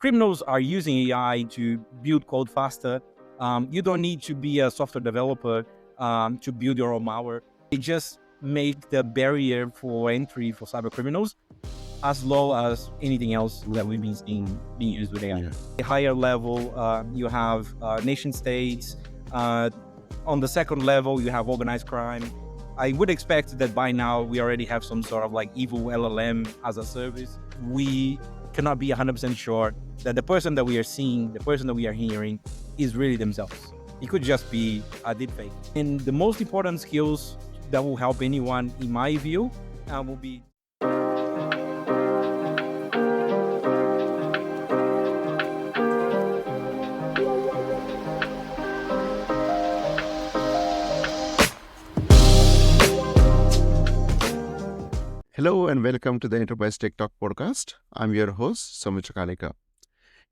criminals are using AI to build code faster. You don't need to be a software developer to build your own malware. They just make the barrier for entry for cyber criminals as low as anything else that we've been seeing being used with AI. Yeah. At a higher level, you have nation states. On the second level, you have organized crime. I would expect that by now we already have some sort of like evil LLM as a service. We cannot be 100% sure that the person that we are seeing, the person that we are hearing, is really themselves. It could just be a deepfake. And the most important skills that will help anyone, in my view, will be Hello and welcome to the Enterprise Tech Talk podcast. I'm your host, Saumitra Kalikar.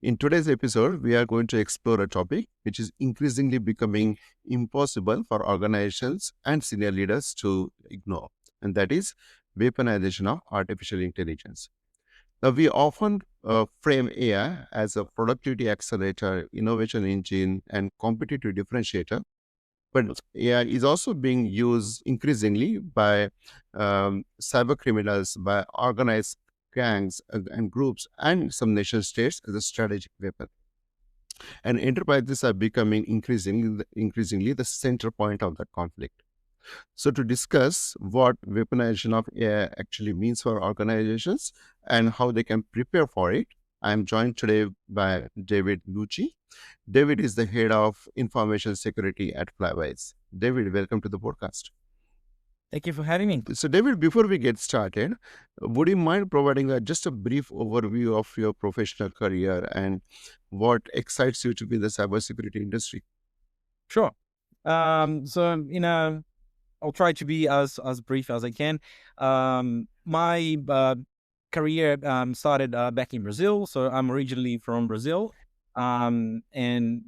In today's episode, we are going to explore a topic which is increasingly becoming impossible for organizations and senior leaders to ignore, and that is weaponization of artificial intelligence. Now, we often frame AI as a productivity accelerator, innovation engine, and competitive differentiator. But AI is also being used increasingly by cyber criminals, by organized gangs and groups, and some nation states as a strategic weapon. And enterprises are becoming increasingly the center point of that conflict. So to discuss what weaponization of AI actually means for organizations and how they can prepare for it, I am joined today by David Luchi. David is the head of information security at Flybuys. David, welcome to the podcast. Thank you for having me. So David, before we get started, would you mind providing just a brief overview of your professional career and what excites you to be in the cybersecurity industry? Sure. I'll try to be as brief as I can. My career started back in Brazil. So I'm originally from Brazil. And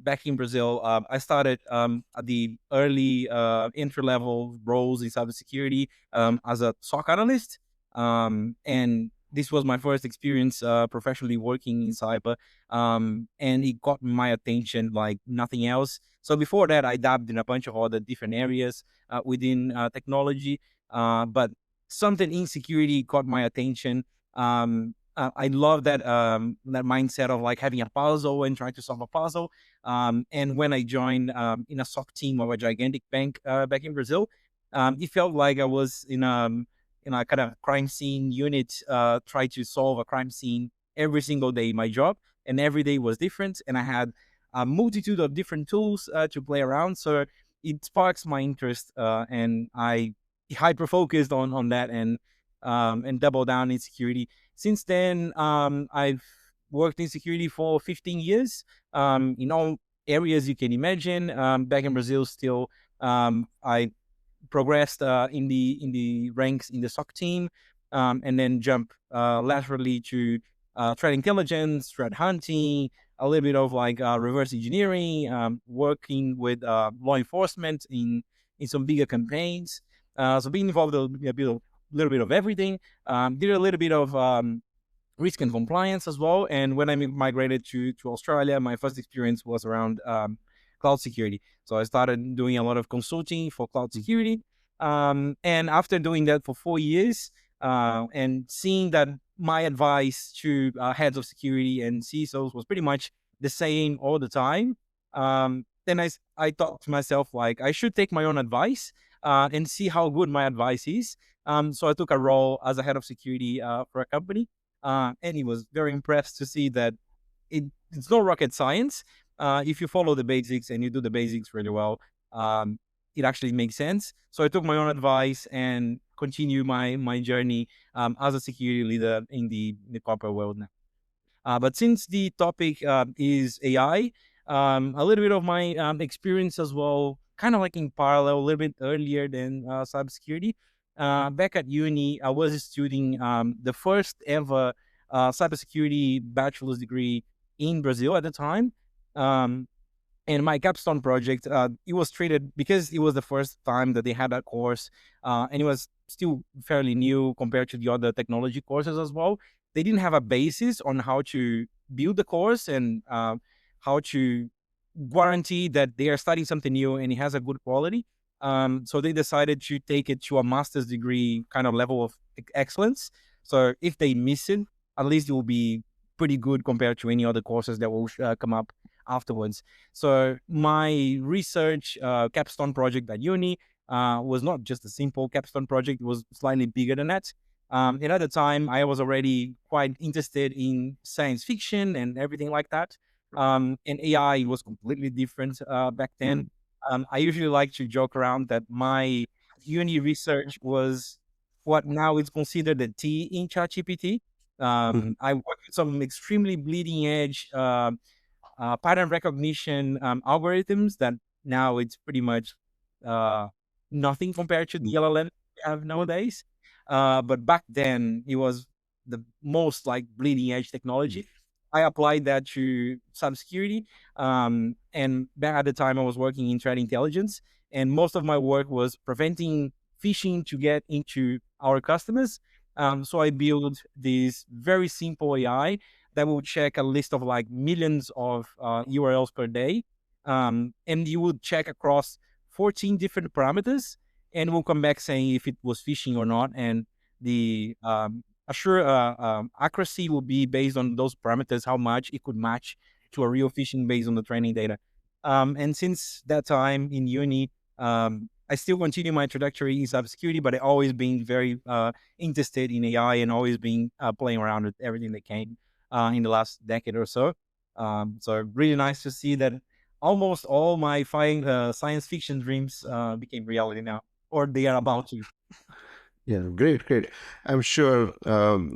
back in Brazil, I started at the early entry-level roles in cybersecurity as a SOC analyst. And this was my first experience professionally working in cyber. And it got my attention like nothing else. So before that, I dabbed in a bunch of other different areas within technology. But something in security caught my attention. I love that mindset of like having a puzzle and trying to solve a puzzle. And when I joined in a SOC team of a gigantic bank back in Brazil, it felt like I was in a kind of crime scene unit, try to solve a crime scene every single day. My job, and every day was different, and I had a multitude of different tools to play around. So it sparks my interest, and I hyper focused on that and double down in security. Since then, I've worked in security for 15 years in all areas you can imagine. Back in Brazil, still, I progressed in the ranks in the SOC team, and then jump laterally to threat intelligence, threat hunting, a little bit of like reverse engineering, working with law enforcement in some bigger campaigns. So being involved a little bit of everything. Did a little bit of risk and compliance as well. And when I migrated to Australia, my first experience was around cloud security. So I started doing a lot of consulting for cloud security. And after doing that for 4 years, and seeing that my advice to heads of security and CISOs was pretty much the same all the time, then I thought to myself, like, I should take my own advice and see how good my advice is. So I took a role as a head of security for a company, and he was very impressed to see that it's not rocket science. If you follow the basics and you do the basics really well, it actually makes sense. So I took my own advice and continue my journey as a security leader in the corporate world now. But since the topic is AI, a little bit of my experience as well, kind of like in parallel, a little bit earlier than cybersecurity. Back at uni, I was studying the first ever cybersecurity bachelor's degree in Brazil at the time. And my capstone project, it was treated, because it was the first time that they had that course, and it was still fairly new compared to the other technology courses as well. they didn't have a basis on how to build the course and how to guarantee that they are studying something new and it has a good quality. So they decided to take it to a master's degree kind of level of excellence. So if they miss it, at least it will be pretty good compared to any other courses that will come up afterwards. So my research capstone project at uni was not just a simple capstone project; it was slightly bigger than that. And at the time, I was already quite interested in science fiction and everything like that. And AI was completely different back then. I usually like to joke around that my uni research was what now is considered the T in ChatGPT. I worked with some extremely bleeding edge pattern recognition algorithms that now it's pretty much uh, nothing compared to the LLM we have nowadays. But back then, it was the most like bleeding edge technology. I applied that to cybersecurity. And back at the time, I was working in threat intelligence, and most of my work was preventing phishing to get into our customers. So I built this very simple AI that will check a list of like millions of URLs per day. And you would check across 14 different parameters and will come back saying if it was phishing or not. And the accuracy will be based on those parameters, how much it could match to a real phishing based on the training data. And since that time in uni, I still continue my trajectory in cybersecurity, but I always been very interested in AI and always been playing around with everything that came in the last decade or so. So really nice to see that almost all my science fiction dreams became reality now, or they are about to. Yeah, great, great. I'm sure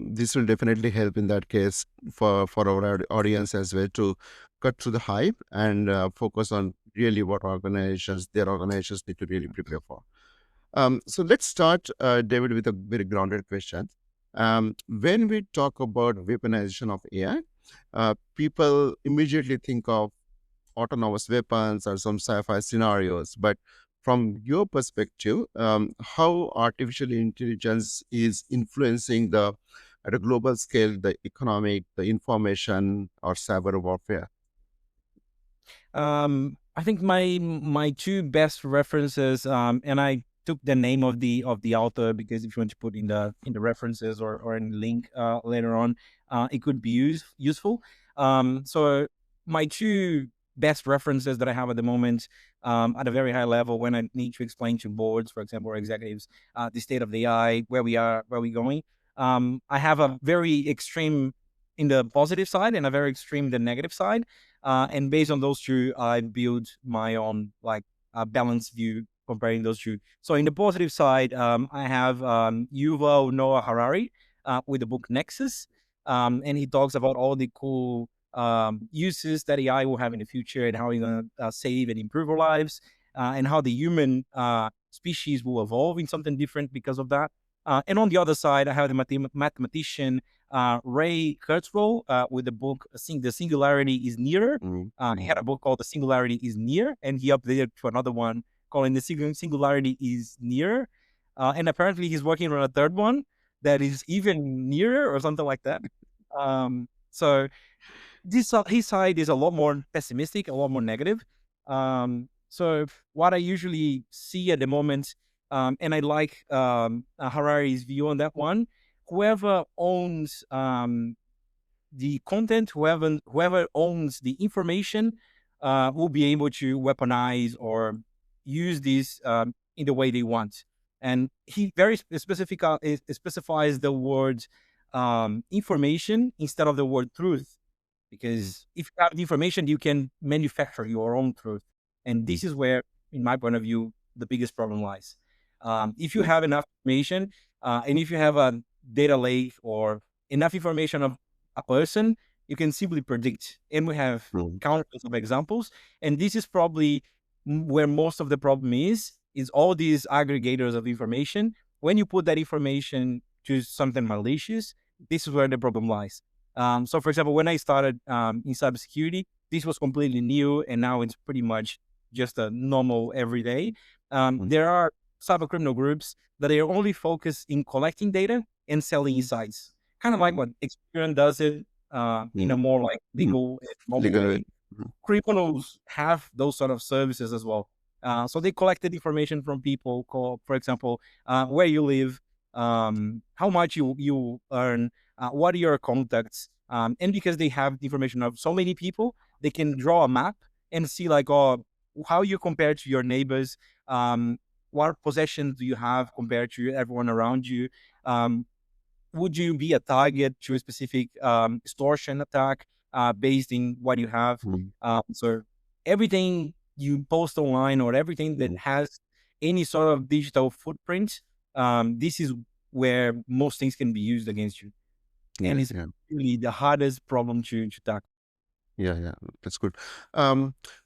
this will definitely help in that case for our audience as well to cut through the hype and focus on really what their organizations need to really prepare for. So let's start, David, with a very grounded question. When we talk about weaponization of AI, people immediately think of autonomous weapons or some sci-fi scenarios. But from your perspective, how artificial intelligence is influencing at a global scale, the economic, the information, or cyber warfare? I think my two best references, and I took the name of the author because if you want to put in the references or in the link later on, it could be useful. So my two best references that I have at the moment, at a very high level, when I need to explain to boards, for example, or executives, the state of the AI, where we are, where we're going. I have a very extreme in the positive side and a very extreme the negative side. And based on those two, I build my own like balanced view comparing those two. So in the positive side, I have Yuval Noah Harari with the book Nexus, and he talks about all the cool uses that AI will have in the future and how it's going to save and improve our lives, and how the human species will evolve in something different because of that. And on the other side, I have the mathematician Ray Kurzweil with the book The Singularity is Nearer. He had a book called The Singularity is Near, and he updated to another one calling The Singularity is Nearer. And apparently he's working on a third one that is even nearer or something like that. So his side is a lot more pessimistic, a lot more negative. So what I usually see at the moment, and I like Harari's view on that one, whoever owns the content, whoever owns the information, will be able to weaponize or use this in the way they want. And he very specifies the word information instead of the word truth, because if you have the information, you can manufacture your own truth. And this is where, in my point of view, the biggest problem lies. If you have enough information, and if you have a data lake or enough information of a person, you can simply predict. And we have countless of examples. And this is probably where most of the problem is all these aggregators of information. When you put that information to something malicious, this is where the problem lies. So for example, when I started in cybersecurity, this was completely new, and now it's pretty much just a normal everyday. There are cyber criminal groups that are only focused in collecting data and selling insights, kind of like what Experian does it in a more like legal and mobile Legal. way. Criminals have those sort of services as well. So they collected information from people, for example, where you live, how much you earn, what are your contacts, and because they have the information of so many people, they can draw a map and see like, oh, how you compare to your neighbors, what possessions do you have compared to everyone around you. Would you be a target to a specific extortion attack based in what you have? So everything you post online or everything that has any sort of digital footprint, this is where most things can be used against you. And it's really the hardest problem to tackle. Yeah, that's good.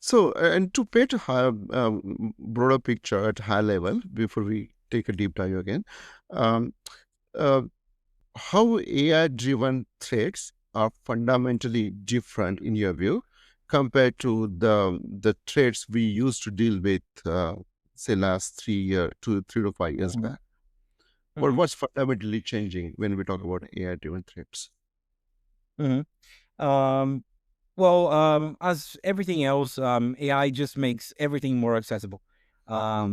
So, and to paint a higher, broader picture at high level before we take a deep dive again, um, uh, how AI-driven threats are fundamentally different in your view compared to the threats we used to deal with, say, last 3 to 5 years Mhm. back? Or what's fundamentally changing when we talk about AI-driven threats? Mhm. Um, Well, as everything else, AI just makes everything more accessible.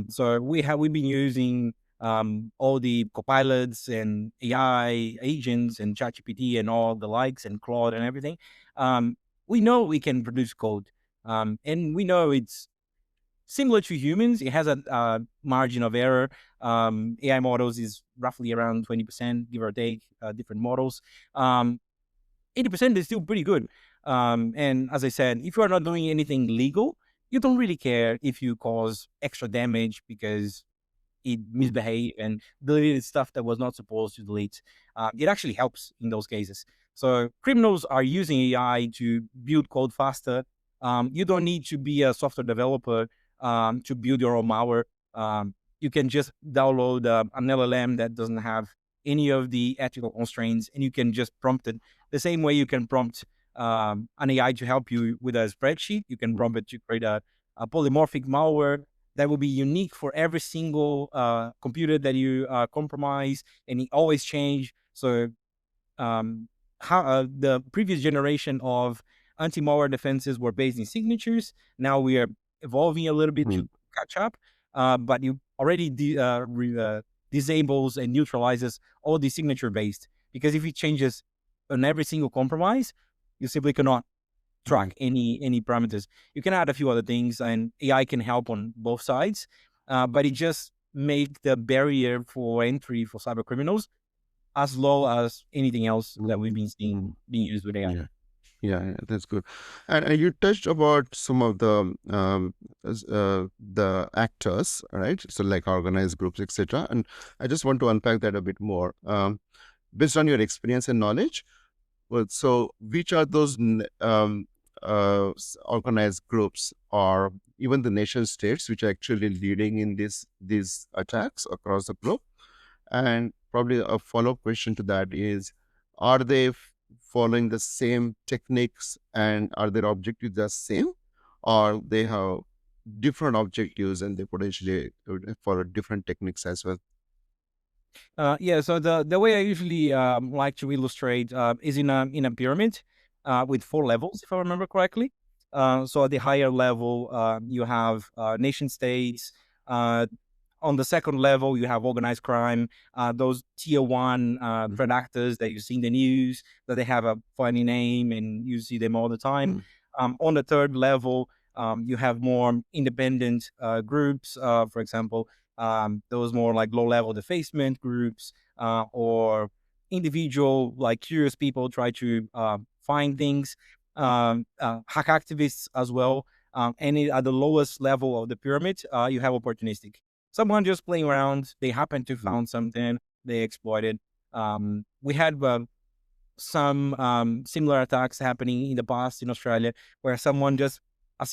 So we've been using all the copilots and AI agents and ChatGPT and all the likes and Claude and everything. Um, we know we can produce code, and we know it's similar to humans. It has a margin of error. AI models is roughly around 20%, give or take, different models. 80% is still pretty good. And as I said, if you are not doing anything legal, you don't really care if you cause extra damage because it misbehaved and deleted stuff that was not supposed to delete. It actually helps in those cases. So criminals are using AI to build code faster. You don't need to be a software developer to build your own malware. You can just download an LLM that doesn't have any of the ethical constraints, and you can just prompt it the same way you can prompt an AI to help you with a spreadsheet. You can prompt it to create a polymorphic malware that will be unique for every single computer that you compromise, and it always change. So how the previous generation of anti-malware defenses were based in signatures. Now we are evolving a little bit to catch up, but you already disables and neutralizes all the signature based, because if it changes on every single compromise, you simply cannot track any parameters. You can add a few other things, and AI can help on both sides, but it just make the barrier for entry for cyber criminals as low as anything else that we've been seeing being used with AI. That's good. And you touched about some of the actors, right? So like organized groups, etc. And I just want to unpack that a bit more. Based on your experience and knowledge, well, so which are those organized groups or even the nation states which are actually leading in these attacks across the globe? And probably a follow-up question to that is, are they following the same techniques and are their objectives the same, or they have different objectives and they potentially follow different techniques as well? Yeah, so the way I usually like to illustrate is in a pyramid with 4 levels, if I remember correctly. So at the higher level, you have nation states. On the second level, you have organized crime, those tier one threat actors that you see in the news, that they have a funny name and you see them all the time. On the third level, you have more independent groups, for example, those more like low-level defacement groups or individual, like curious people try to find things, hack activists as well. And at the lowest level of the pyramid, you have opportunistic. Someone just playing around, they happen to found something, they exploit it. We had some similar attacks happening in the past in Australia, where someone just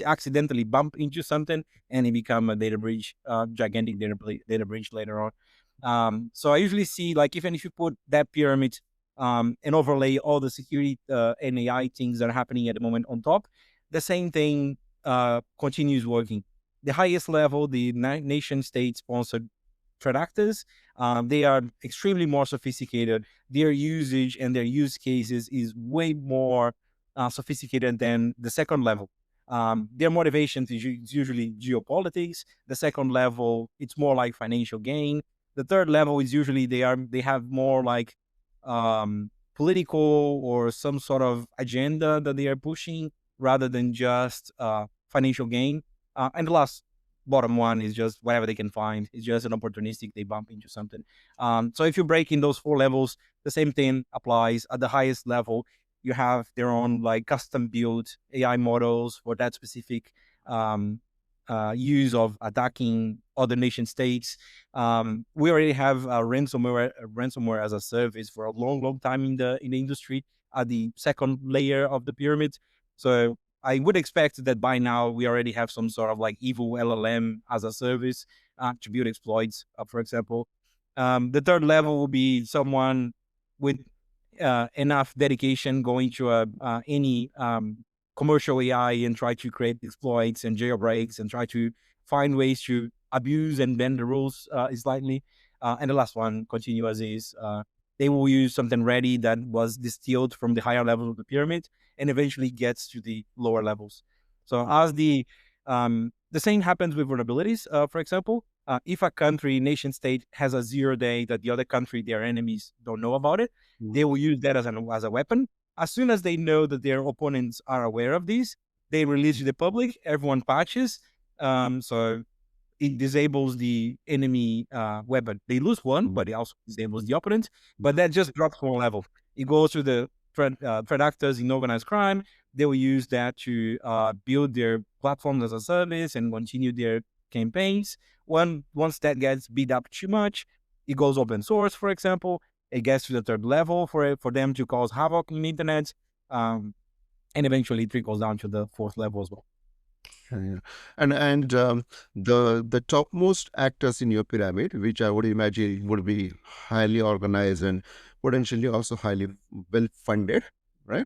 accidentally bumped into something and it become a data breach, gigantic data breach later on. So I usually see, like, even if you put that pyramid and overlay all the security and AI things that are happening at the moment on top, the same thing continues working. The highest level, the nation state sponsored threat actors. They are extremely more sophisticated. Their usage and their use cases is way more sophisticated than the second level. Their motivations is usually geopolitics. The second level, it's more like financial gain. The third level is usually they have more like political or some sort of agenda that they are pushing rather than just financial gain. And the last bottom one is just whatever they can find. It's just an opportunistic, they bump into something. So if you break in those four levels, the same thing applies. At the highest level, you have their own like custom built AI models for that specific use of attacking other nation states. We already have ransomware as a service for a long time in the industry at the second layer of the pyramid. So I would expect that by now we already have some sort of like evil LLM as a service to build exploits, for example. The third level will be someone with enough dedication going to any commercial AI and try to create exploits and jailbreaks and try to find ways to abuse and bend the rules slightly. And the last one, continue as is. They will use something ready that was distilled from the higher level of the pyramid and eventually gets to the lower levels. So as the same happens with vulnerabilities, for example, if a country, nation state has a 0 day that the other country, their enemies don't know about it, they will use that as a weapon. As soon as they know that their opponents are aware of these, they release to the public, everyone patches. So it disables the enemy weapon. They lose one, but it also disables the opponent. But that just drops one level. It goes to the threat actors in organized crime. They will use that to build their platforms as a service and continue their campaigns. Once that gets beat up too much, it goes open source, for example. It gets to the third level for them to cause havoc in the internet. And eventually it trickles down to the fourth level as well. Yeah. And the topmost actors in your pyramid, which I would imagine would be highly organized and potentially also highly well funded, right?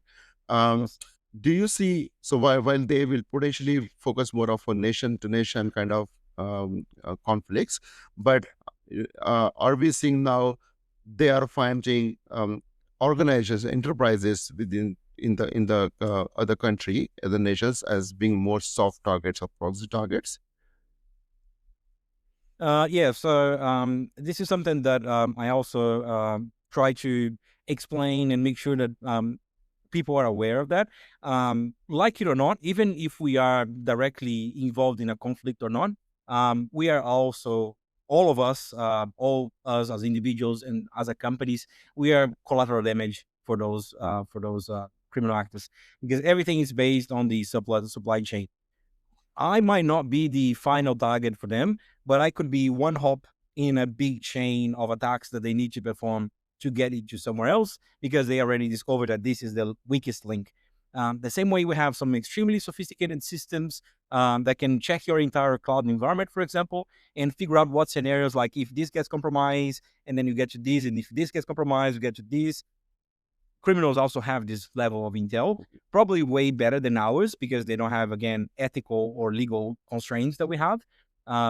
Yes. Do you see, so while they will potentially focus more of a nation to nation kind of conflicts, but are we seeing now they are finding organizations, enterprises within in the other country, other nations as being more soft targets or proxy targets? Yeah, so this is something that I also try to explain and make sure that people are aware of that. Like it or not, even if we are directly involved in a conflict or not, we are also, all of us, all us as individuals and as a companies, we are collateral damage for those criminal actors, because everything is based on the supply chain. I might not be the final target for them, but I could be one hop in a big chain of attacks that they need to perform to get it to somewhere else, because they already discovered that this is the weakest link. The same way we have some extremely sophisticated systems that can check your entire cloud environment, for example, and figure out what scenarios, like if this gets compromised, and then you get to this, and if this gets compromised, you get to this. Criminals also have this level of intel, probably way better than ours, because they don't have, again, ethical or legal constraints that we have.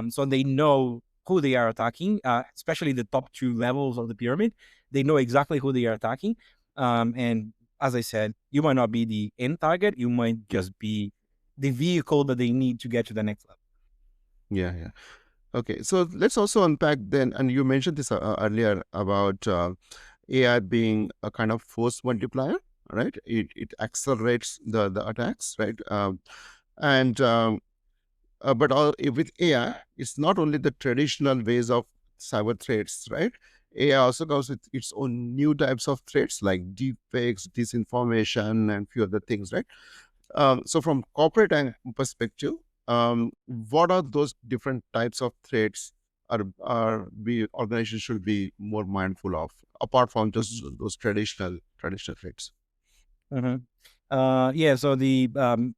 So they know who they are attacking, especially the top two levels of the pyramid. They know exactly who they are attacking. And as I said, you might not be the end target. You might just be the vehicle that they need to get to the next level. Yeah, yeah. Okay, so let's also unpack then, and you mentioned this earlier about AI being a kind of force multiplier, right? It accelerates the attacks, right? And but with AI, it's not only the traditional ways of cyber threats, right? AI also comes with its own new types of threats like deepfakes, disinformation, and few other things, right? So from corporate perspective, what are those different types of threats are we organizations should be more mindful of, apart from just those traditional threats? Mhm. Yeah, so the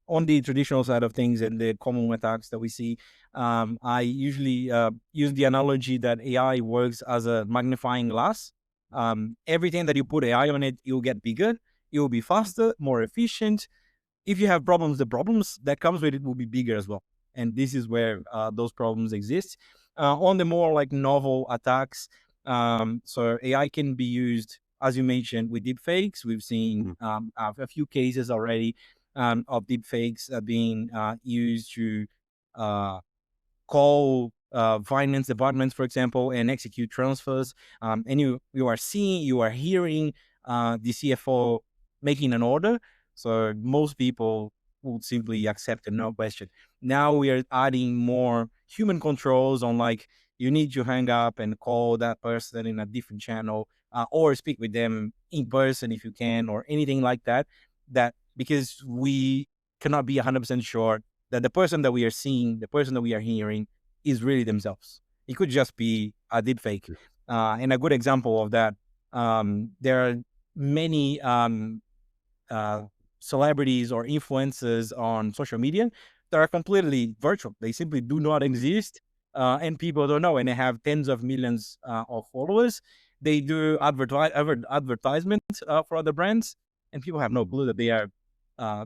on the traditional side of things and the common attacks that we see, I usually use the analogy that AI works as a magnifying glass. Everything that you put AI on it, it will get bigger, it will be faster, more efficient. If you have problems, the problems that comes with it will be bigger as well. And this is where those problems exist. On the more like novel attacks, so AI can be used, as you mentioned, with deepfakes. We've seen a few cases already of deepfakes being used to call finance departments, for example, and execute transfers. And you are hearing the CFO making an order. So most people would simply accept it, no question. Now we are adding more human controls on, like, you need to hang up and call that person in a different channel, or speak with them in person if you can, or anything like that. That because we cannot be 100% sure that the person that we are seeing, the person that we are hearing, is really themselves. It could just be a deep fake. And a good example of that, there are many uh, celebrities or influencers on social media that are completely virtual. They simply do not exist, and people don't know. And they have tens of millions of followers. They do advertisements for other brands, and people have no clue that they are.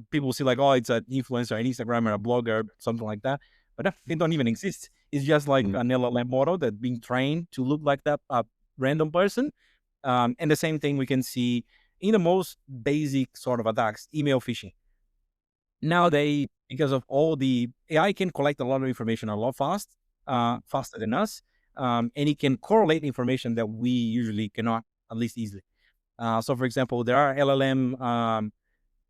People see like, oh, it's an influencer, an Instagram, or a blogger, something like that. But they don't even exist. It's just like an LLM model that's being trained to look like that random person. And the same thing we can see in the most basic sort of attacks, email phishing. Nowadays, because of all the AI can collect a lot of information a lot faster than us, and it can correlate information that we usually cannot, at least easily. So, for example, there are LLM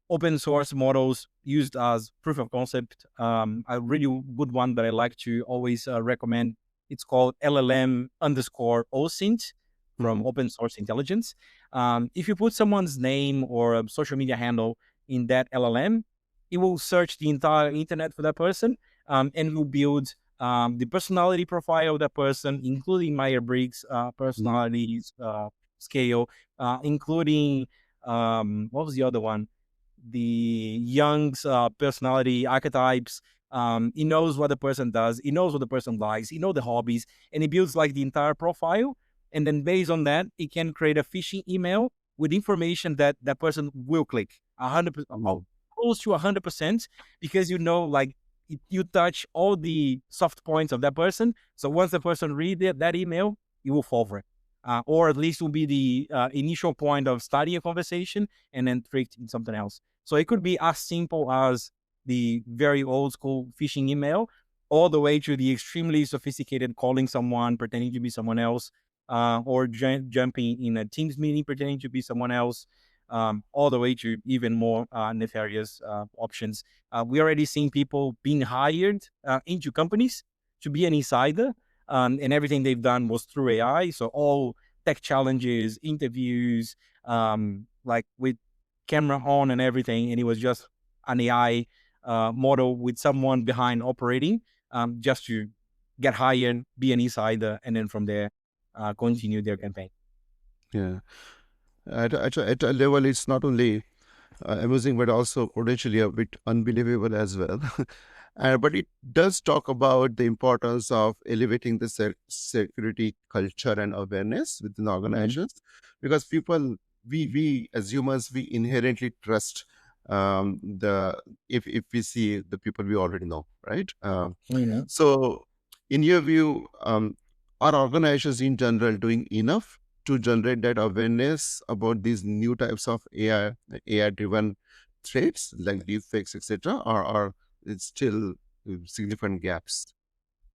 open source models used as proof of concept. A really good one that I like to always recommend. It's called LLM underscore OSINT from Open Source Intelligence. If you put someone's name or a social media handle in that LLM, it will search the entire internet for that person, and will build the personality profile of that person, including Myers-Briggs personalities scale, including what was the other one? The Young's personality archetypes. He knows what the person does. He knows what the person likes. He knows the hobbies, and he builds like the entire profile. And then based on that, he can create a phishing email with information that that person will click 100%, close to 100%, because like you touch all the soft points of that person. So once the person reads that email, you will fall for it. Or at least will be the initial point of starting a conversation and then tricked in something else. So it could be as simple as the very old school phishing email, all the way to the extremely sophisticated calling someone, pretending to be someone else, or jumping in a Teams meeting, pretending to be someone else, all the way to even more nefarious options. We already seen people being hired into companies to be an insider, and everything they've done was through AI. So all tech challenges, interviews, like with camera on and everything, and it was just an AI model with someone behind operating, just to get hired, be an insider, and then from there continue their campaign. Yeah. At a level, it's not only amusing, but also potentially a bit unbelievable as well. But it does talk about the importance of elevating the security culture and awareness within organizations, because people, we as humans, we inherently trust the if we see the people we already know, right? So, in your view, are organizations in general doing enough to generate that awareness about these new types of AI driven threats like deepfakes, etc., or are it's still significant gaps?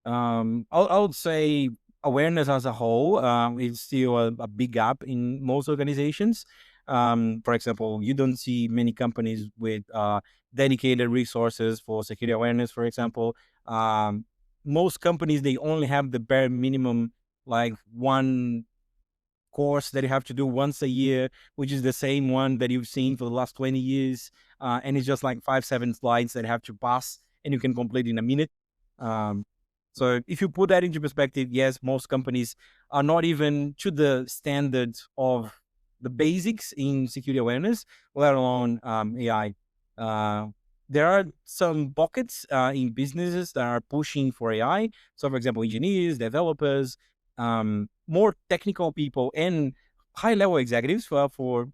I would say awareness as a whole is still a big gap in most organizations. For example, you don't see many companies with dedicated resources for security awareness, for example. Most companies, they only have the bare minimum, like one course that you have to do once a year, which is the same one that you've seen for the last 20 years. And it's just like 5-7 slides that you have to pass, and you can complete in a minute. So if you put that into perspective, yes, most companies are not even to the standard of the basics in security awareness, let alone AI. There are some pockets in businesses that are pushing for AI. So, for example, engineers, developers, more technical people, and high-level executives for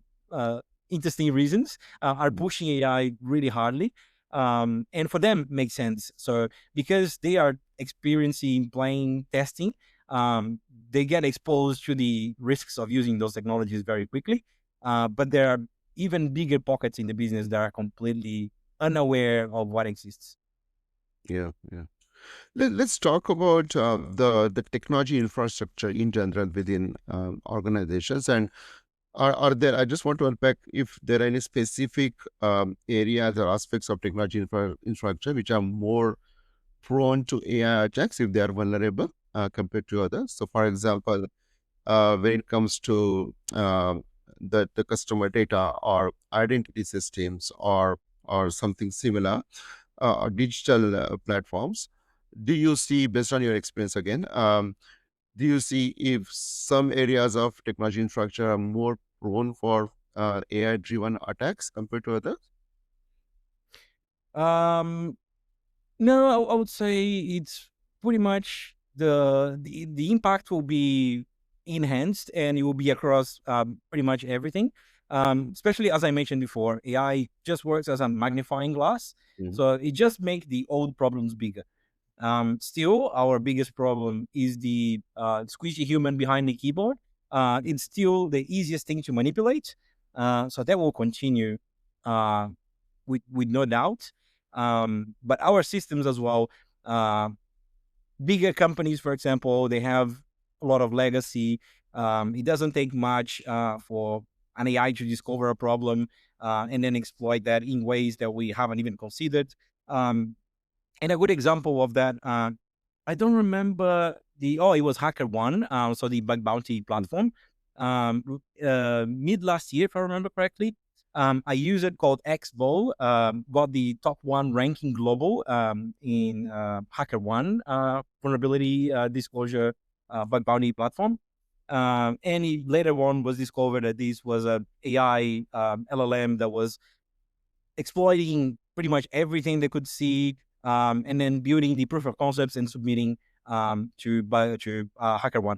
interesting reasons are pushing AI really hardly. and for them makes sense. So because they are experiencing playing testing, they get exposed to the risks of using those technologies very quickly. But there are even bigger pockets in the business that are completely unaware of what exists. Yeah, yeah. Let's talk about the technology infrastructure in general within organizations. And are there, I just want to unpack if there are any specific areas or aspects of technology infrastructure which are more prone to AI attacks if they are vulnerable compared to others. So, for example, when it comes to the customer data or identity systems or something similar, or digital platforms, do you see, based on your experience again, do you see if some areas of technology infrastructure are more prone for AI driven attacks compared to others? Um, no, I would say it's pretty much the impact will be enhanced, and it will be across pretty much everything. Especially as I mentioned before, AI just works as a magnifying glass, Mhm. so it just makes the old problems bigger. Still, our biggest problem is the squishy human behind the keyboard. It's still the easiest thing to manipulate, so that will continue uh, with no doubt. But our systems as well, uh, bigger companies, for example, they have a lot of legacy. It doesn't take much for an AI to discover a problem and then exploit that in ways that we haven't even considered. Um, and a good example of that, I don't remember it was HackerOne, so the bug bounty platform. Mid last year, if I remember correctly, I used it called XBOL, got the top one ranking global in HackerOne vulnerability disclosure bug bounty platform. And it later on was discovered that this was a AI LLM that was exploiting pretty much everything they could see, and then building the proof of concepts and submitting to HackerOne.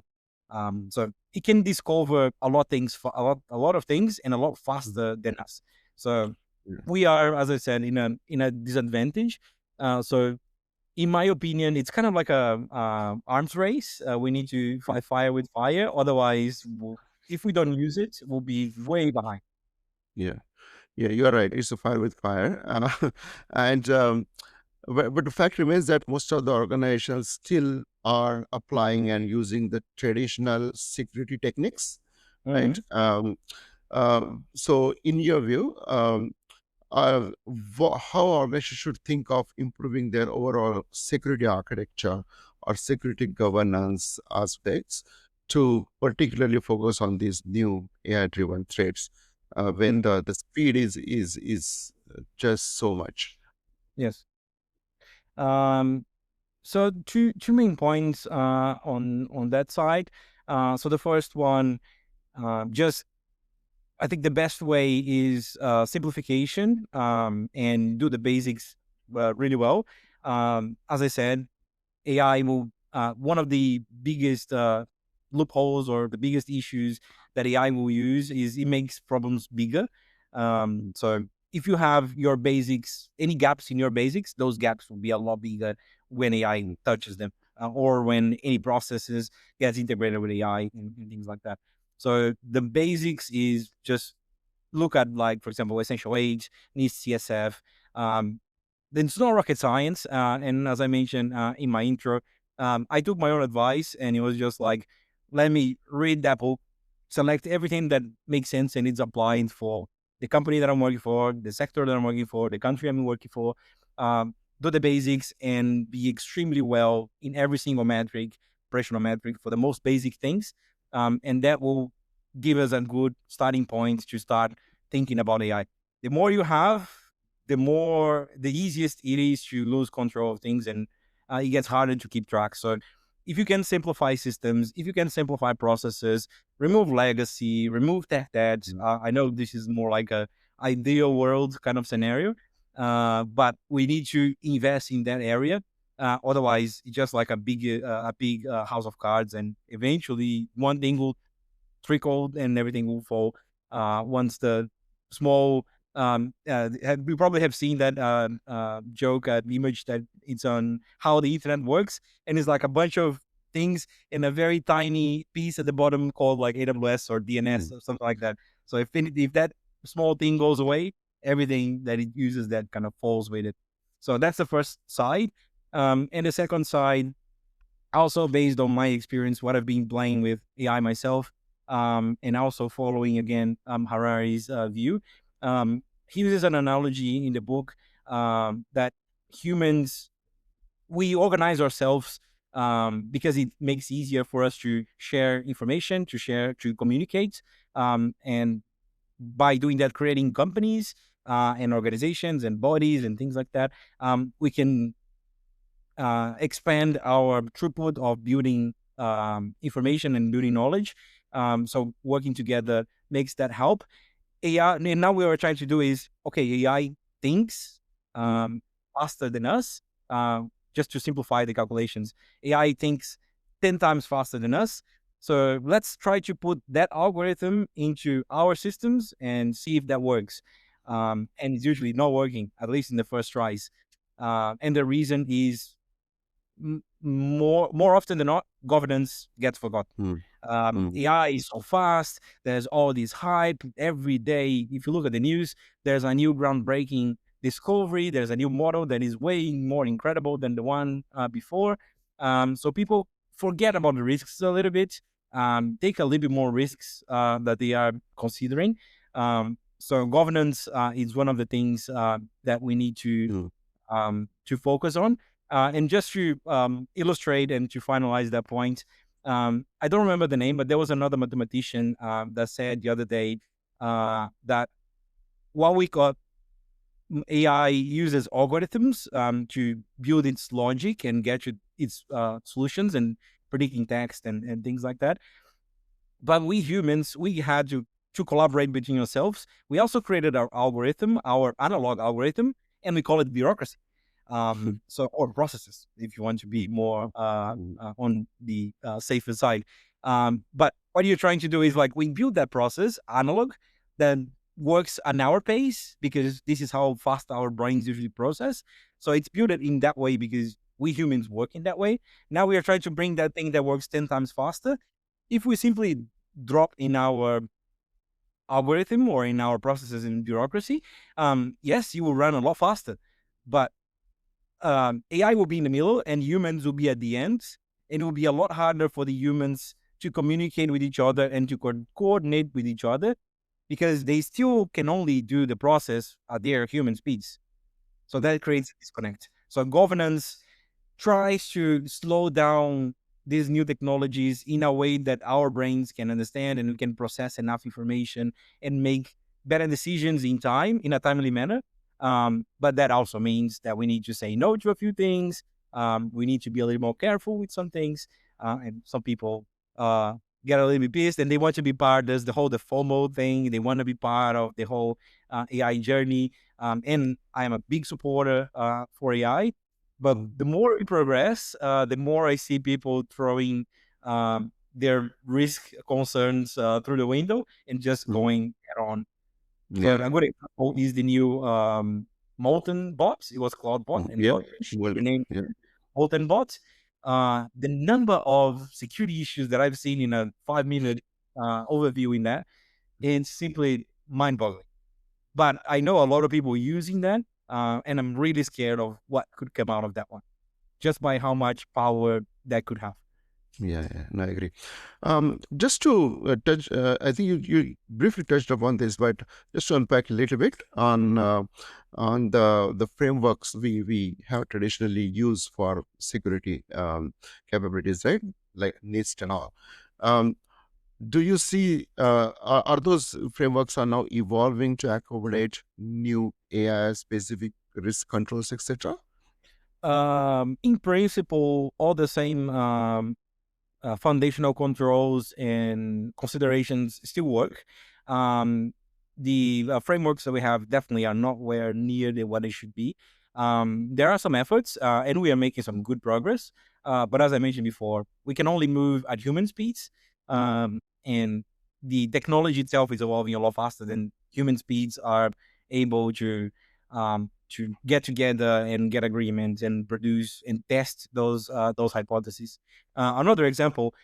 So it can discover a lot of things for a lot of things and a lot faster than us. So Yeah. we are, as I said, in a disadvantage. So in my opinion, it's kind of like a arms race. We need to fight fire with fire. Otherwise, if we don't use it, we'll be way behind. Yeah. Yeah, you are right. It's a fire with fire. And but the fact remains that most of the organizations still are applying and using the traditional security techniques, right? Mhm. So, in your view, how organizations should think of improving their overall security architecture or security governance aspects to particularly focus on these new AI-driven threats when the speed is just so much. Yes. Um, So two main points on that side. So the first one, just I think the best way is simplification and do the basics really well. As I said, AI will one of the biggest loopholes or the biggest issues that AI will use is it makes problems bigger. So if you have your basics, any gaps in your basics, those gaps will be a lot bigger when AI touches them, or when any processes gets integrated with AI and things like that. So the basics is just look at, like, for example, essential age, needs CSF. Um, it's not rocket science. And as I mentioned in my intro, I took my own advice, and it was just like, let me read that book, select everything that makes sense and it's applied for the company that I'm working for, the sector that I'm working for, the country I'm working for. Do the basics and be extremely well in every single metric, operational metric for the most basic things. And that will give us a good starting point to start thinking about AI. The more you have, the easiest it is to lose control of things, and it gets harder to keep track. So if you can simplify systems, if you can simplify processes, remove legacy, remove tech debt. I know this is more like a ideal world kind of scenario, but we need to invest in that area. Otherwise, it's just like a big house of cards, and eventually one thing will trickle and everything will fall once the small We probably have seen that joke, image that it's on how the internet works, and it's like a bunch of things in a very tiny piece at the bottom called like AWS or DNS or something like that. So if that small thing goes away, everything that it uses that kind of falls with it. So that's the first side. And the second side, also based on my experience, what I've been playing with AI myself, and also following again Harari's view. He uses an analogy in the book that humans, we organize ourselves because it makes easier for us to share information, to communicate, and by doing that, creating companies and organizations and bodies and things like that, we can expand our throughput of building information and building knowledge. So working together makes that help. AI, and now what we're trying to do is, okay, AI thinks faster than us. Just to simplify the calculations, AI thinks 10 times faster than us. So let's try to put that algorithm into our systems and see if that works. And it's usually not working, at least in the first tries. And the reason is more often than not, governance gets forgotten. AI is so fast. There's all this hype every day. If you look at the news, there's a new groundbreaking discovery. There's a new model that is way more incredible than the one before. So people forget about the risks a little bit, take a little bit more risks that they are considering. So governance is one of the things that we need to focus on. And just to illustrate and to finalize that point, I don't remember the name, but there was another mathematician that said the other day that what we got, AI uses algorithms to build its logic and get to its solutions and predicting text and things like that. But we humans, we had to collaborate between ourselves. We also created our algorithm, our analog algorithm, and we call it bureaucracy. Or processes, if you want to be more on the safer side. But what you're trying to do is like we build that process analog that works at our pace because this is how fast our brains usually process. So it's built in that way because we humans work in that way. Now we are trying to bring that thing that works 10 times faster. If we simply drop in our algorithm or in our processes in bureaucracy, yes, you will run a lot faster, but AI will be in the middle and humans will be at the end. And it will be a lot harder for the humans to communicate with each other and to coordinate with each other because they still can only do the process at their human speeds. So that creates a disconnect. So governance tries to slow down these new technologies in a way that our brains can understand and we can process enough information and make better decisions in a timely manner. But that also means that we need to say no to a few things. We need to be a little more careful with some things. And some people get a little bit pissed and they want to be part. There's the FOMO thing. They want to be part of the whole AI journey. And I am a big supporter for AI. But the more we progress, the more I see people throwing their risk concerns through the window and just going head on. So a good example is the new Molten bot. It was Cloud bot and renamed Molten bot. The number of security issues that I've seen in a 5-minute overview in that, it's simply mind-boggling. But I know a lot of people using that, and I'm really scared of what could come out of that one, just by how much power that could have. Yeah, no, I agree. Just to touch, I think you briefly touched upon this, but just to unpack a little bit on the frameworks we have traditionally used for security capabilities, right? Like NIST and all. Do you see are those frameworks are now evolving to accommodate new AI specific risk controls, etc.? In principle, all the same foundational controls and considerations still work. The frameworks that we have definitely are not where near what they should be. There are some efforts, and we are making some good progress. But as I mentioned before, we can only move at human speeds, and the technology itself is evolving a lot faster than human speeds are able to get together and get agreements and produce and test those hypotheses. Another example,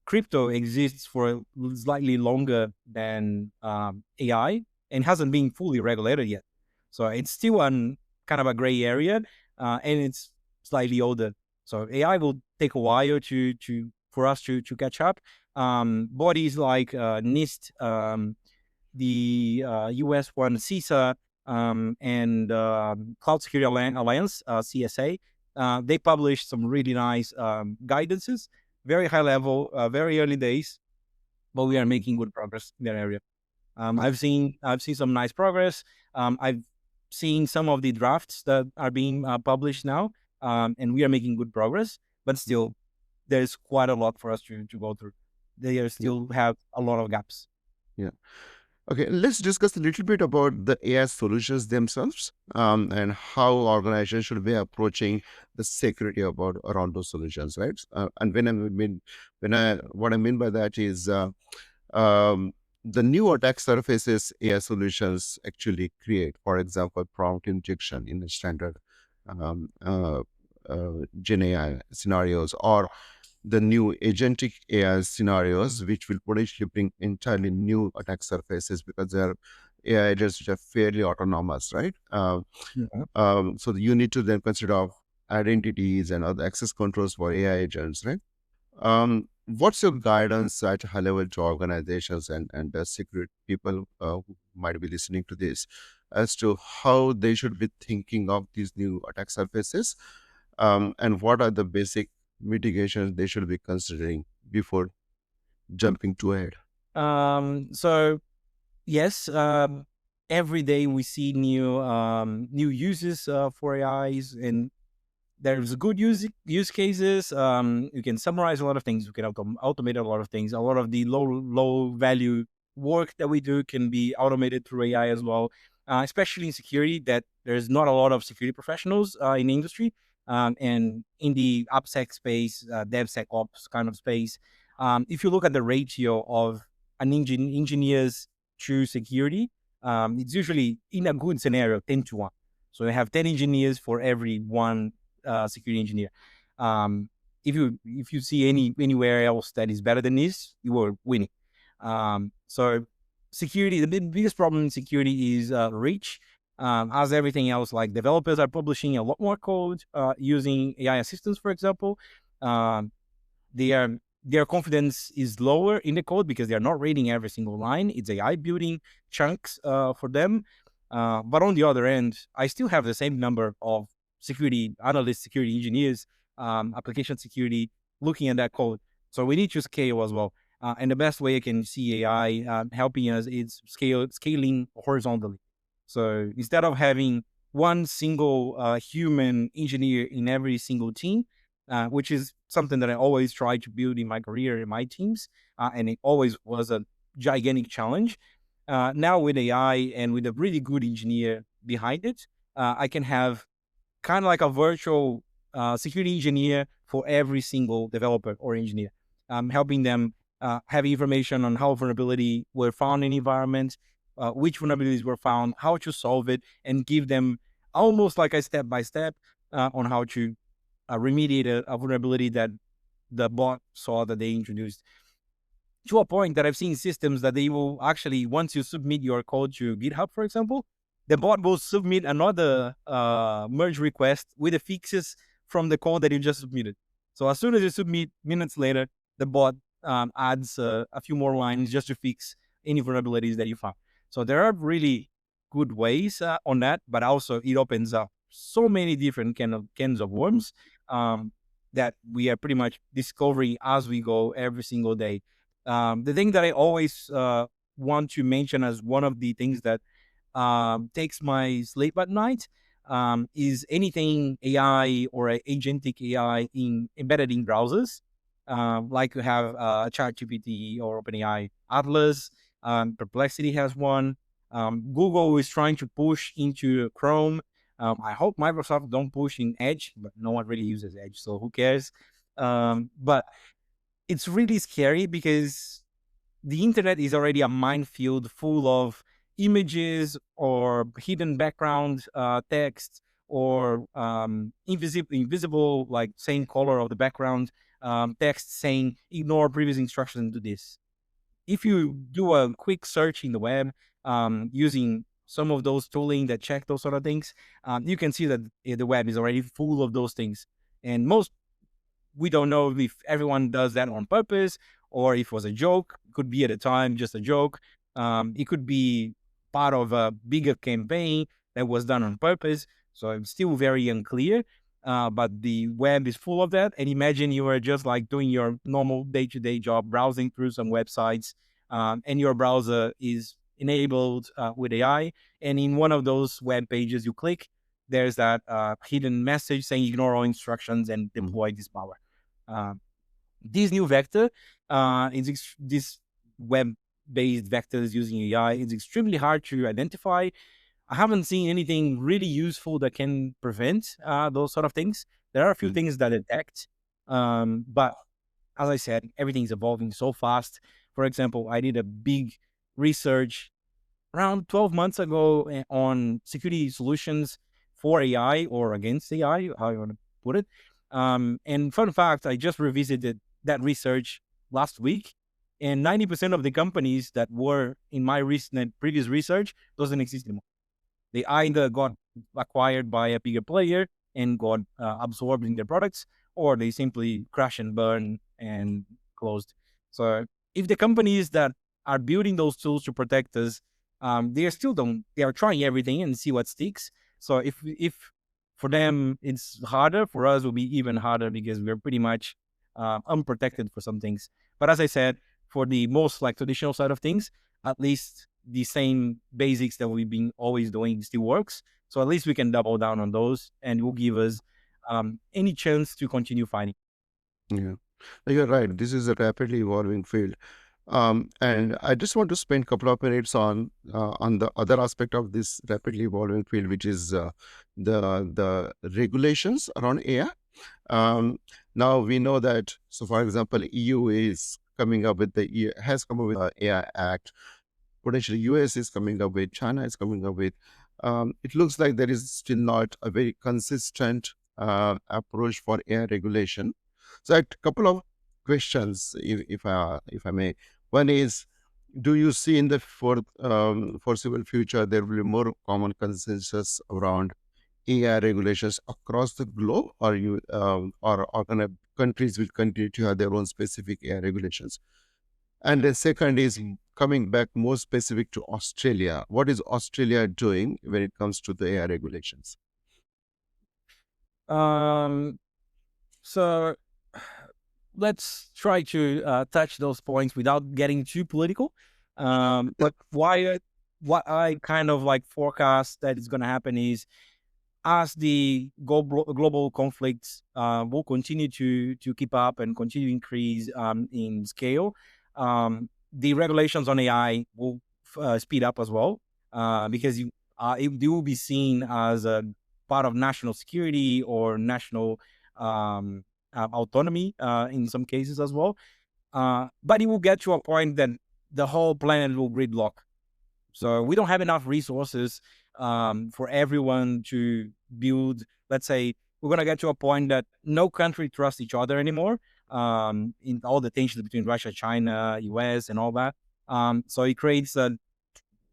crypto exists for slightly longer than AI and hasn't been fully regulated yet. So it's still an kind of a gray area, and it's slightly older. So AI will take a while for us to catch up. Bodies like NIST, the US one, CISA, and Cloud Security Alliance, CSA, they published some really nice guidances, very high level, very early days, but we are making good progress in that area. I've seen some nice progress. I've seen some of the drafts that are being published now, and we are making good progress. But still, there's quite a lot for us to go through. They still have a lot of gaps. Yeah. Okay, let's discuss a little bit about the AI solutions themselves, and how organizations should be approaching the security around those solutions, right? And what I mean by that is the new attack surfaces AI solutions actually create. For example, prompt injection in the standard um, uh, Gen AI scenarios, or the new agentic AI scenarios, which will potentially bring entirely new attack surfaces because they are AI agents which are fairly autonomous, right? So you need to then consider identities and other access controls for AI agents, right? What's your guidance at a high level to organizations and secret people who might be listening to this as to how they should be thinking of these new attack surfaces, and what are the basic mitigations they should be considering before jumping to ahead? So yes, every day we see new uses for AIs, and there's good use cases. You can summarize a lot of things. You can automate a lot of things. A lot of the low value work that we do can be automated through AI as well. Especially in security, that there's not a lot of security professionals in the industry, and in the AppSec space, DevSecOps kind of space. If you look at the ratio of an engineers to security, it's usually, in a good scenario, 10-1. So you have 10 engineers for every one security engineer. If you see anywhere else that is better than this, you are winning. So security, the biggest problem in security is reach. As everything else, like developers are publishing a lot more code using AI assistants, for example. Their confidence is lower in the code because they are not reading every single line. It's AI building chunks for them. But on the other end, I still have the same number of security analysts, security engineers, application security looking at that code. So we need to scale as well. And the best way I can see AI helping us is scaling horizontally. So instead of having one single human engineer in every single team, which is something that I always try to build in my career, in my teams, and it always was a gigantic challenge. Now with AI and with a really good engineer behind it, I can have kind of like a virtual security engineer for every single developer or engineer, helping them have information on how vulnerability were found in environments, which vulnerabilities were found, how to solve it, and give them almost like a step-by-step on how to remediate a vulnerability that the bot saw that they introduced, to a point that I've seen systems that they will actually, once you submit your code to GitHub, for example, the bot will submit another merge request with the fixes from the code that you just submitted. So as soon as you submit, minutes later, the bot adds a few more lines just to fix any vulnerabilities that you found. So there are really good ways on that, but also it opens up so many different cans of worms that we are pretty much discovering as we go every single day. The thing that I always want to mention as one of the things that takes my sleep at night is anything AI or agentic AI embedded in browsers, like you have ChatGPT or OpenAI Atlas. Perplexity has one. Google is trying to push into Chrome. I hope Microsoft don't push in Edge, but no one really uses Edge, so who cares? But it's really scary because the internet is already a minefield full of images or hidden background text or invisible, like same color of the background text saying ignore previous instructions and do this. If you do a quick search in the web using some of those tooling that check those sort of things, you can see that the web is already full of those things. And we don't know if everyone does that on purpose or if it was a joke. It could be at the time just a joke. It could be part of a bigger campaign that was done on purpose. So it's still very unclear. But the web is full of that. And imagine you are just like doing your normal day-to-day job, browsing through some websites, and your browser is enabled with AI. And in one of those web pages you click, there's that hidden message saying ignore all instructions and deploy this power. This new vector, this web-based vectors using AI, is extremely hard to identify. I haven't seen anything really useful that can prevent those sort of things. There are a few things that detect, but as I said, everything's evolving so fast. For example, I did a big research around 12 months ago on security solutions for AI or against AI, how you want to put it. And fun fact, I just revisited that research last week, and 90% of the companies that were in my previous research doesn't exist anymore. They either got acquired by a bigger player and got absorbed in their products, or they simply crash and burn and closed. So if the companies that are building those tools to protect us, they are trying everything and see what sticks. So if for them it's harder, for us it will be even harder because we're pretty much unprotected for some things. But as I said, for the most like traditional side of things, at least the same basics that we've been always doing still works. So at least we can double down on those, and it will give us any chance to continue fighting. Yeah, you're right. This is a rapidly evolving field. And I just want to spend a couple of minutes on the other aspect of this rapidly evolving field, which is the regulations around AI. Now we know that. So, for example, EU is coming up with has come up with the AI Act. Potentially, US is coming up with. China is coming up with. It looks like there is still not a very consistent approach for AI regulation. So, a couple of questions, if I may. One is, do you see in the foreseeable future there will be more common consensus around AI regulations across the globe, or kind of countries will continue to have their own specific AI regulations? And the second is coming back more specific to Australia. What is Australia doing when it comes to the AI regulations? So let's try to touch those points without getting too political. But what I kind of like forecast that is going to happen is, as the global conflicts will continue to keep up and continue to increase in scale, the regulations on AI will speed up as well, because it will be seen as a part of national security or national autonomy in some cases as well. But it will get to a point that the whole planet will gridlock. So we don't have enough resources for everyone to build. Let's say we're going to get to a point that no country trusts each other anymore, in all the tensions between Russia, China, US, and all that. So it creates a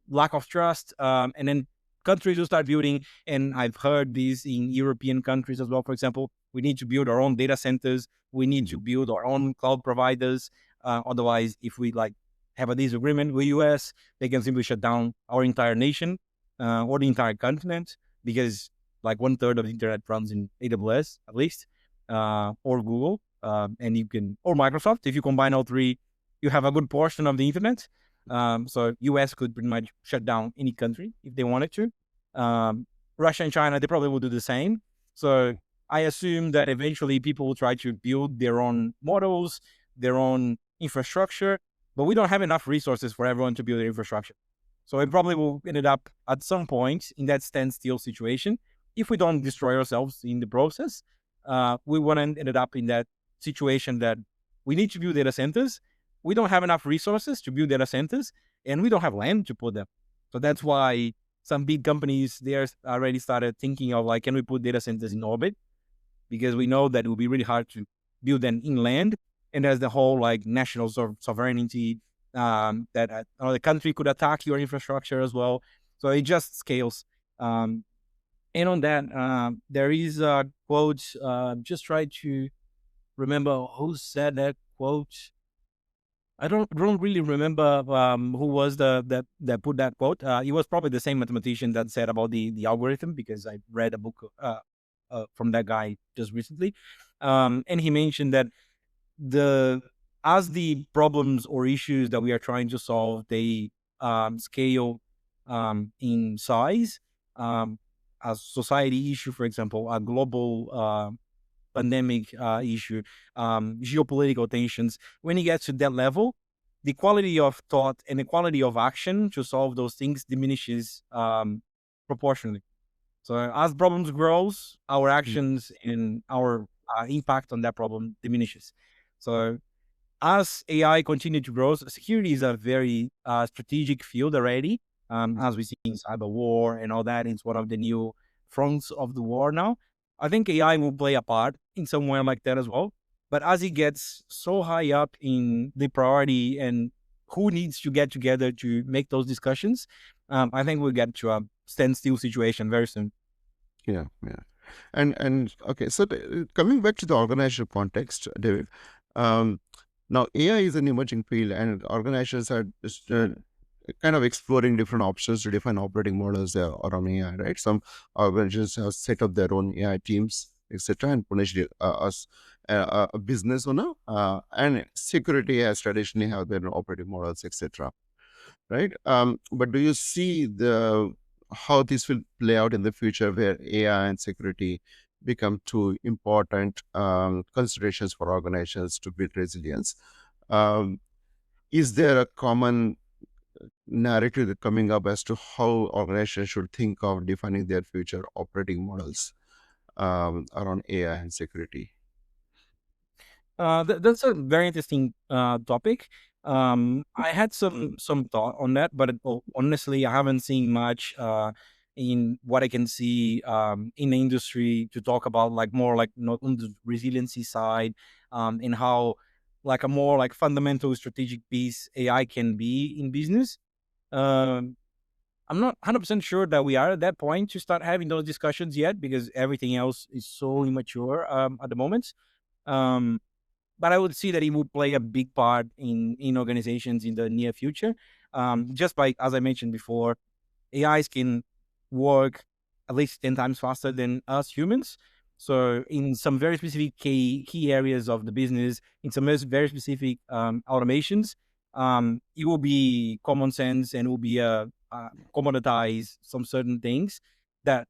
lack of trust, and then countries will start building. And I've heard this in European countries as well. For example, we need to build our own data centers. We need to build our own cloud providers. Otherwise, if we like have a disagreement with US, they can simply shut down our entire nation or the entire continent, because like 1/3 of the internet runs in AWS at least, or Google, and you can, or Microsoft. If you combine all three, you have a good portion of the internet. So US could pretty much shut down any country if they wanted to. Russia and China, they probably will do the same. So I assume that eventually people will try to build their own models, their own infrastructure, but we don't have enough resources for everyone to build their infrastructure. So it probably will end up at some point in that standstill situation. If we don't destroy ourselves in the process, we want to end up in that situation that we need to build data centers. We don't have enough resources to build data centers, and we don't have land to put them. So that's why some big companies, they are already started thinking of like, can we put data centers in orbit? Because we know that it will be really hard to build them inland. And there's the whole like national sovereignty, that another country could attack your infrastructure as well. So it just scales. And on that, there is a quote, just try to remember who said that quote. I don't really remember who was that put that quote. It was probably the same mathematician that said about the algorithm, because I read a book from that guy just recently, and he mentioned that the as the problems or issues that we are trying to solve, they scale in size, a society issue, for example, a global pandemic issue, geopolitical tensions. When it gets to that level, the quality of thought and the quality of action to solve those things diminishes proportionally. So as problems grows, our actions and our impact on that problem diminishes. So as AI continue to grow, security is a very strategic field already. As we see in cyber war and all that, it's one of the new fronts of the war now. I think AI will play a part in somewhere like that as well. But as it gets so high up in the priority and who needs to get together to make those discussions, I think we'll get to a standstill situation very soon. Yeah, yeah. And okay, so coming back to the organizational context, David, um, now AI is an emerging field, and organizations are just, kind of exploring different options to define operating models around AI, right? Some organizations have set up their own AI teams, etc., and potentially us a business owner, and security has traditionally have their own operating models, etc., right? But do you see the how this will play out in the future, where AI and security become two important considerations for organizations to build resilience? Um, is there a common narrative that coming up as to how organizations should think of defining their future operating models around AI and security? That's a very interesting topic. I had some thought on that, but honestly, I haven't seen much in what I can see in the industry to talk about, like more like not on the resiliency side, and how like a more like fundamental strategic piece AI can be in business. Um, I'm not 100% sure that we are at that point to start having those discussions yet, because everything else is so immature at the moment. Um, but I would see that it would play a big part in organizations in the near future. Just by, as I mentioned before, AIs can work at least 10 times faster than us humans. So in some very specific key areas of the business, in some very specific automations, it will be common sense, and it will be commoditize some certain things that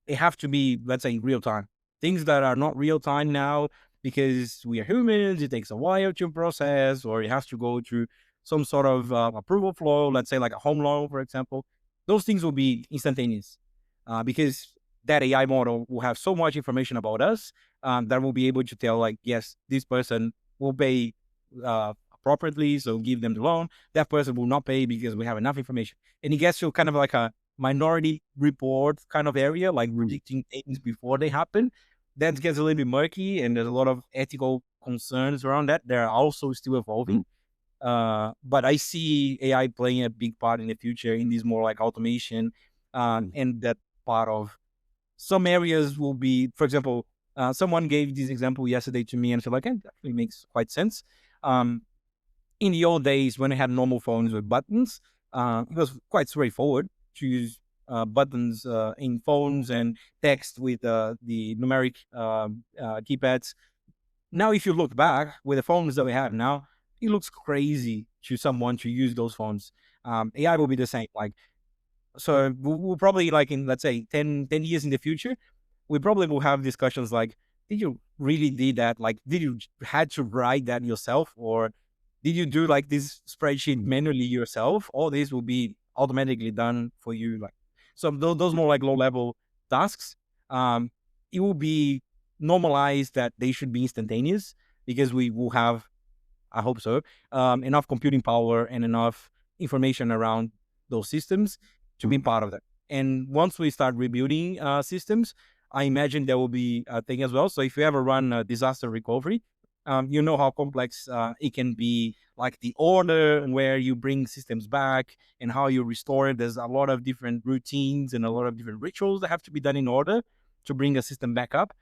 they have to be, let's say, real time. Things that are not real time now, because we are humans, it takes a while to process, or it has to go through some sort of approval flow, let's say like a home loan, for example. Those things will be instantaneous, because that AI model will have so much information about us that will be able to tell, like, yes, this person will pay appropriately, so give them the loan. That person will not pay because we have enough information. And it gets to kind of like a minority report kind of area, like predicting things before they happen. That gets a little bit murky, and there's a lot of ethical concerns around that. They're also still evolving. But I see AI playing a big part in the future in these more like automation, and that part of some areas will be, for example, someone gave this example yesterday to me, and I feel like it actually makes quite sense. In the old days, when I had normal phones with buttons, it was quite straightforward to use buttons in phones and text with the numeric keypads. Now, if you look back with the phones that we have now, it looks crazy to someone to use those phones. AI will be the same. Like, so we'll probably, like, in, let's say, 10 years in the future, we probably will have discussions like, did you really did that? Like, did you had to write that yourself, or did you do like this spreadsheet manually yourself? All this will be automatically done for you. Like, so those more like low level tasks, it will be normalized that they should be instantaneous, because we will have, I hope so, enough computing power and enough information around those systems to be part of that. And once we start rebuilding systems, I imagine there will be a thing as well. So if you ever run a disaster recovery, you know how complex it can be, like the order and where you bring systems back and how you restore it. There's a lot of different routines and a lot of different rituals that have to be done in order to bring a system back up.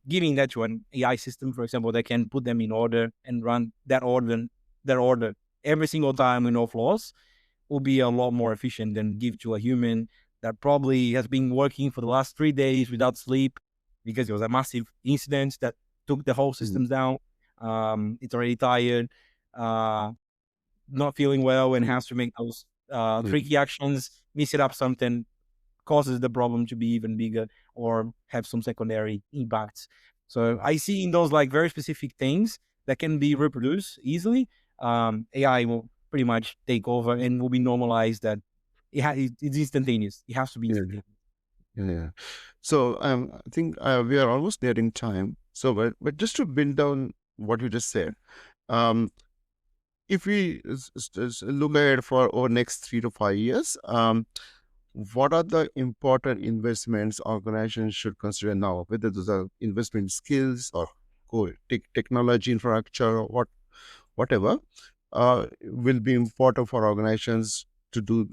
Giving that to an AI system, for example, that can put them in order and run that order every single time with no flaws will be a lot more efficient than give to a human that probably has been working for the last 3 days without sleep because it was a massive incident that took the whole systems down. It's already tired, not feeling well, and has to make those tricky actions, mess it up something, causes the problem to be even bigger or have some secondary impacts. So I see in those like very specific things that can be reproduced easily, AI will pretty much take over and will be normalized that it's instantaneous. It has to be instantaneous. Yeah. So I think we are almost nearing time. So, but just to build down what you just said, if we look ahead for over next 3 to 5 years, what are the important investments organizations should consider now, whether those are investment skills or technology infrastructure or whatever, will be important for organizations to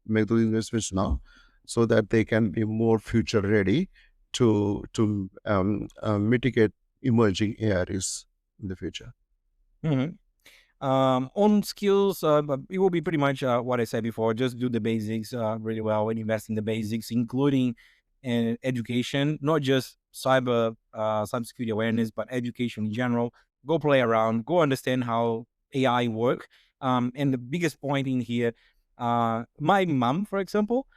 make those investments now, so that they can be more future ready to mitigate emerging AI risks in the future. Mm-hmm. On skills, but it will be pretty much what I said before. Just do the basics really well and invest in the basics, including education, not just cybersecurity awareness, but education in general. Go play around, go understand how AI work. And the biggest point in here, my mom, for example,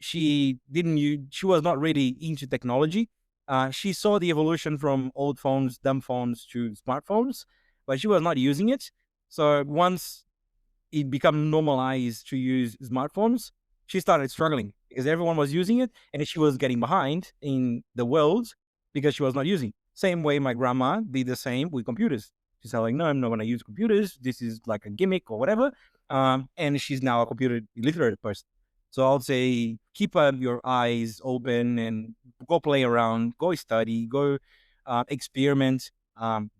she was not really into technology. She saw the evolution from old phones, dumb phones to smartphones, but she was not using it. So once it became normalized to use smartphones, she started struggling because everyone was using it and she was getting behind in the world because she was not using. Same way my grandma did the same with computers. She's like, no, I'm not going to use computers. This is like a gimmick or whatever. And she's now a computer illiterate person. So I'll say keep your eyes open and go play around, go study, go experiment.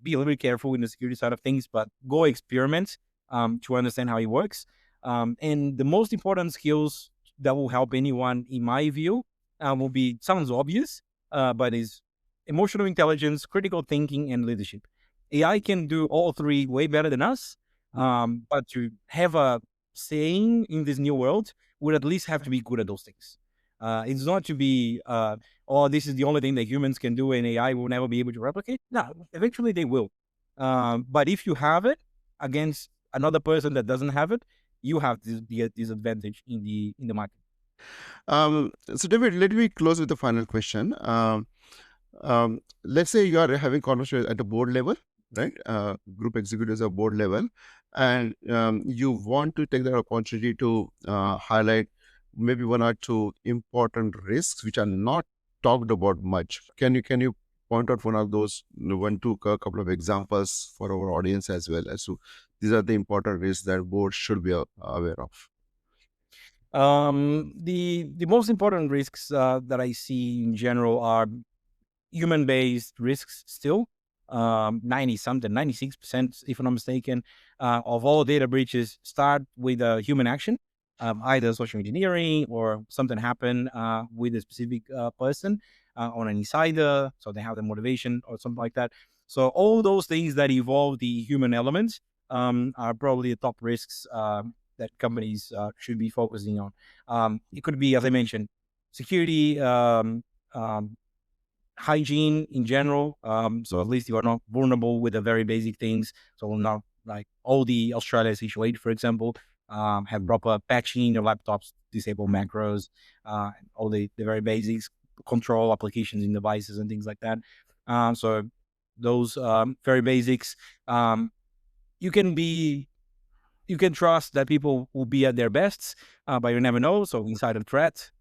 Be a little bit careful in the security side of things, but go experiment to understand how it works. And the most important skills that will help anyone, in my view, will be, sounds obvious, but is emotional intelligence, critical thinking, and leadership. AI can do all three way better than us, but to have a saying in this new world, would at least have to be good at those things. It's not to be, oh, this is the only thing that humans can do and AI will never be able to replicate. No, eventually they will. But if you have it against another person that doesn't have it, you have this disadvantage in the market. So David, let me close with the final question. Let's say you are having conversation at the board level, right? Group executives at board level, and you want to take the opportunity to highlight maybe one or two important risks which are not talked about much. Can you point out one of those, a couple of examples for our audience as well, as to these are the important risks that boards should be aware of? The most important risks that I see in general are human-based risks still. 96%, if I'm not mistaken, of all data breaches start with a human action, either social engineering or something happen with a specific person on an insider, so they have the motivation or something like that. So all those things that involve the human element are probably the top risks that companies should be focusing on. It could be, as I mentioned, security, hygiene in general. So at least you are not vulnerable with the very basic things. So now, like all the Australia situation, for example, have proper patching in your laptops, disable macros, all the very basics, control applications in devices and things like that. So those very basics, you can trust that people will be at their best, but you never know. So insider threat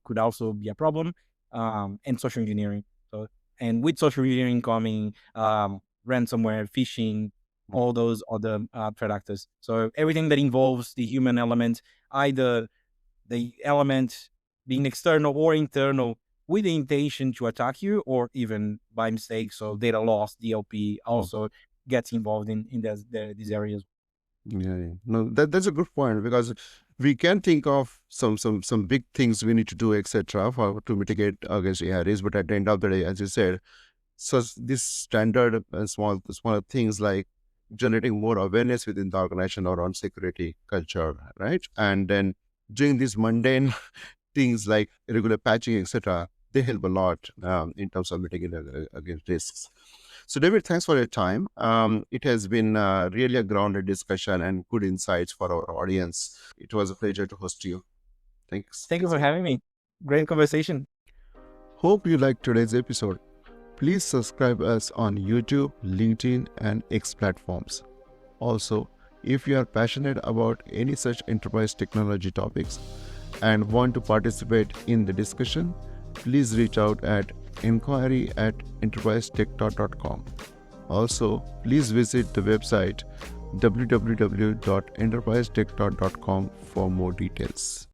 could also be a problem, and social engineering. So, and with social engineering coming ransomware, phishing, all those other threat actors. So everything that involves the human element, either the element being external or internal with the intention to attack you, or even by mistake. So data loss, DLP also gets involved in these areas. Yeah. No, that's a good point, because we can think of some big things we need to do, etc., to mitigate against AI risk. But at the end of the day, as you said, so this standard and smaller things like generating more awareness within the organization around security culture, right? And then doing these mundane things like regular patching, etc., they help a lot in terms of mitigating against risks. So, David, thanks for your time. It has been really a grounded discussion and good insights for our audience. It was a pleasure to host you. Thanks. Thank you for having me. Great conversation. Hope you liked today's episode. Please subscribe us on YouTube, LinkedIn, and X platforms. Also, if you are passionate about any such enterprise technology topics and want to participate in the discussion, please reach out at inquiry@enterprisetech.com. Also, please visit the website www.enterprisetech.com for more details.